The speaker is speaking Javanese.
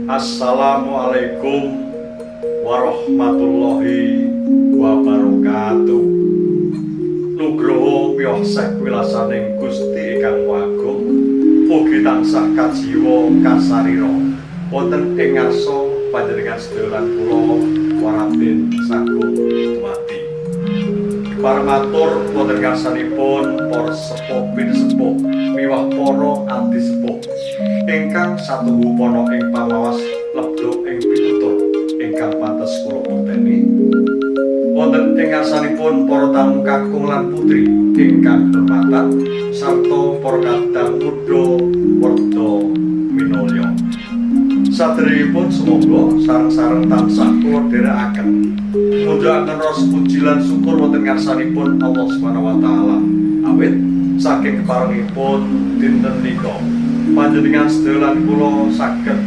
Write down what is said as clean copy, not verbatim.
Assalamualaikum warahmatullahi wabarakatuh. Nugroho piyosek wilasaning Gusti ingkang Agung mugi tansah kajiwa kasarira wonten ing ngarsa panjenengan sedherek kula waratin sagung dumati. Parmatur wonten ngarsanipun para sepuh sepuh miwah para ati sepuh ingkang satuhu pono ing pamawas lebdo ing pitutur ingkang pantes kula puteni. Wonten ing ngarsanipun para tamu kakung lan putri ingkang hormatan sarta para kadang muda werda minulya. Saderengipun semoga sareng-sareng tansah kula dherekaken mundhakaken rasa puji lan syukur wonten ngarsanipun Allah Subhanahu wa taala. Awit saking keparengipun dinten nika panjenengan sedherek kula saged